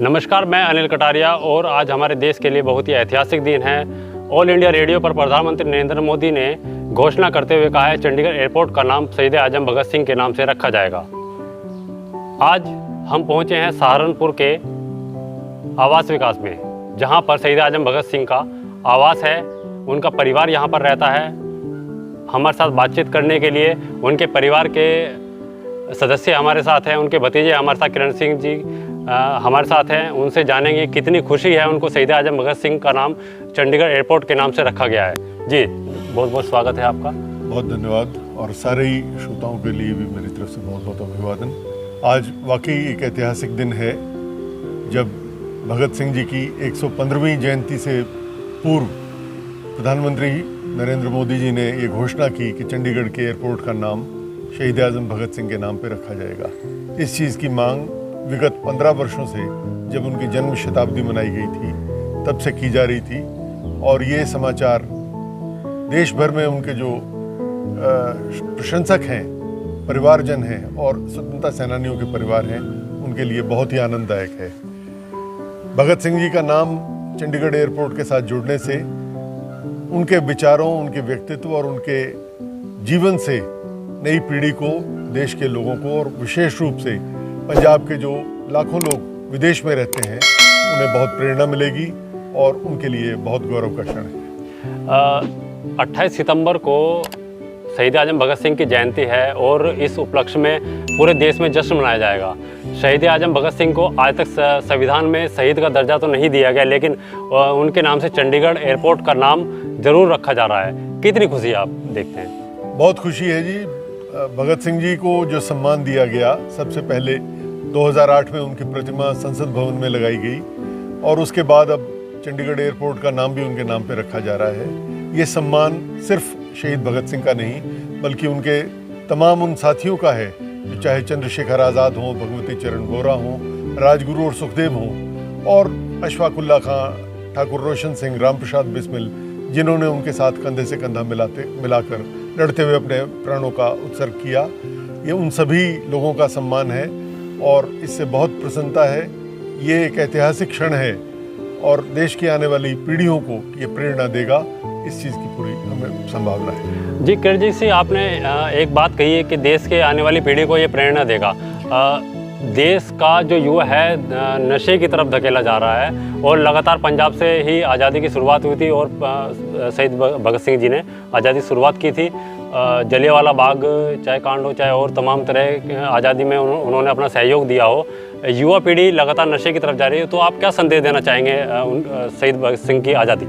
नमस्कार, मैं अनिल कटारिया और आज हमारे देश के लिए बहुत ही ऐतिहासिक दिन है। ऑल इंडिया रेडियो पर प्रधानमंत्री नरेंद्र मोदी ने घोषणा करते हुए कहा है चंडीगढ़ एयरपोर्ट का नाम शहीद आजम भगत सिंह के नाम से रखा जाएगा। आज हम पहुंचे हैं सहारनपुर के आवास विकास में, जहां पर शहीद आजम भगत सिंह का आवास है। उनका परिवार यहां पर रहता है। हमारे साथ बातचीत करने के लिए उनके परिवार के सदस्य हमारे साथ हैं। उनके भतीजे हमारे साथ किरण सिंह जी हमारे साथ हैं। उनसे जानेंगे कितनी खुशी है उनको शहीद आजम भगत सिंह का नाम चंडीगढ़ एयरपोर्ट के नाम से रखा गया है। जी, बहुत बहुत स्वागत है आपका। बहुत धन्यवाद, और सारे ही श्रोताओं के लिए भी मेरी तरफ से बहुत बहुत अभिवादन। आज वाकई एक ऐतिहासिक दिन है जब भगत सिंह जी की 115वीं जयंती से पूर्व प्रधानमंत्री नरेंद्र मोदी जी ने ये घोषणा की कि चंडीगढ़ के एयरपोर्ट का नाम शहीद आजम भगत सिंह के नाम पर रखा जाएगा। इस चीज़ की मांग विगत 15 वर्षों से, जब उनकी जन्म शताब्दी मनाई गई थी, तब से की जा रही थी। और ये समाचार देश भर में उनके जो प्रशंसक हैं, परिवारजन हैं और स्वतंत्रता सेनानियों के परिवार हैं, उनके लिए बहुत ही आनंददायक है। भगत सिंह जी का नाम चंडीगढ़ एयरपोर्ट के साथ जुड़ने से उनके विचारों, उनके व्यक्तित्व और उनके जीवन से नई पीढ़ी को, देश के लोगों को और विशेष रूप से पंजाब के जो लाखों लोग विदेश में रहते हैं, उन्हें बहुत प्रेरणा मिलेगी और उनके लिए बहुत गौरव का क्षण है। 28 सितंबर को शहीद आजम भगत सिंह की जयंती है और इस उपलक्ष्य में पूरे देश में जश्न मनाया जाएगा। शहीद आजम भगत सिंह को आज तक संविधान में शहीद का दर्जा तो नहीं दिया गया, लेकिन उनके नाम से चंडीगढ़ एयरपोर्ट का नाम जरूर रखा जा रहा है। कितनी खुशी आप देखते हैं? बहुत खुशी है जी। भगत सिंह जी को जो सम्मान दिया गया, सबसे पहले 2008 में उनकी प्रतिमा संसद भवन में लगाई गई और उसके बाद अब चंडीगढ़ एयरपोर्ट का नाम भी उनके नाम पे रखा जा रहा है। ये सम्मान सिर्फ शहीद भगत सिंह का नहीं, बल्कि उनके तमाम उन साथियों का है, जो चाहे चंद्रशेखर आज़ाद हों, भगवती चरण वोहरा हों, राजगुरु और सुखदेव हों, और अशफाक उल्लाह खां, ठाकुर रोशन सिंह, राम प्रसाद बिस्मिल, जिन्होंने उनके साथ कंधे से कंधा मिलाकर लड़ते हुए अपने प्राणों का उत्सर्ग किया। ये उन सभी लोगों का सम्मान है और इससे बहुत प्रसन्नता है। ये एक ऐतिहासिक क्षण है और देश की आने वाली पीढ़ियों को ये प्रेरणा देगा। इस चीज़ की पूरी हमें संभावना है। जी किरण जी से आपने एक बात कही है कि देश के आने वाली पीढ़ी को ये प्रेरणा देगा। देश का जो युवा है नशे की तरफ धकेला जा रहा है और लगातार पंजाब से ही आज़ादी की शुरुआत हुई थी और शहीद भगत सिंह जी ने आज़ादी की शुरुआत की थी। जलियांवाला बाग चाहे कांड हो, चाहे और तमाम तरह आज़ादी में उन्होंने अपना सहयोग दिया हो। युवा पीढ़ी लगातार नशे की तरफ जा रही है, तो आप क्या संदेश देना चाहेंगे शहीद भगत सिंह की आज़ादी?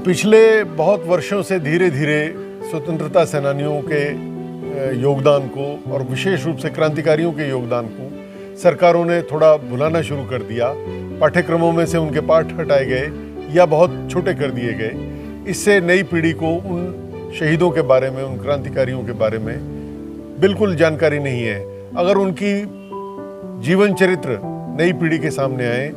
पिछले बहुत वर्षों से धीरे धीरे स्वतंत्रता सेनानियों के योगदान को और विशेष रूप से क्रांतिकारियों के योगदान को सरकारों ने थोड़ा भुलाना शुरू कर दिया। पाठ्यक्रमों में से उनके पाठ हटाए गए या बहुत छोटे कर दिए गए। इससे नई पीढ़ी को उन शहीदों के बारे में, उन क्रांतिकारियों के बारे में बिल्कुल जानकारी नहीं है। अगर उनकी जीवन चरित्र नई पीढ़ी के सामने आए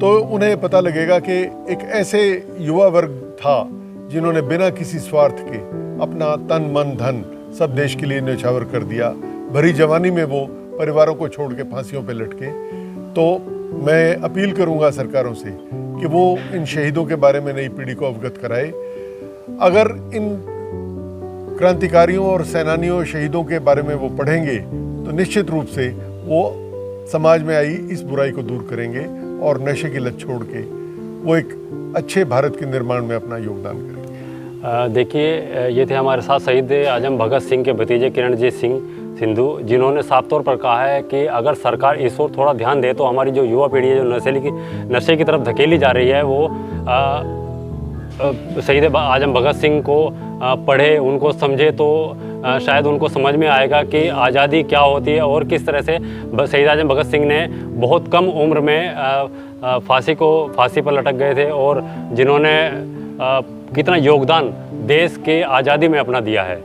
तो उन्हें पता लगेगा कि एक ऐसे युवा वर्ग था जिन्होंने बिना किसी स्वार्थ के अपना तन मन धन सब देश के लिए न्यौछावर कर दिया। भरी जवानी में वो परिवारों को छोड़ के फांसियों पे लटके। तो मैं अपील करूंगा सरकारों से कि वो इन शहीदों के बारे में नई पीढ़ी को अवगत कराए। अगर इन क्रांतिकारियों और सेनानियों, शहीदों के बारे में वो पढ़ेंगे तो निश्चित रूप से वो समाज में आई इस बुराई को दूर करेंगे और नशे की लत छोड़ के वो एक अच्छे भारत के निर्माण में अपना योगदान करेंगे। देखिए, ये थे हमारे साथ शहीद आजम भगत सिंह के भतीजे किरणजीत सिंह सिंधु, जिन्होंने साफ तौर पर कहा है कि अगर सरकार इस ओर थोड़ा ध्यान दे तो हमारी जो युवा पीढ़ी है, जो नशे की तरफ धकेली जा रही है, वो शहीद आजम भगत सिंह को पढ़े, उनको समझे तो शायद उनको समझ में आएगा कि आज़ादी क्या होती है और किस तरह से शहीद आजम भगत सिंह ने बहुत कम उम्र में फांसी पर लटक गए थे और जिन्होंने कितना योगदान देश के आज़ादी में अपना दिया है।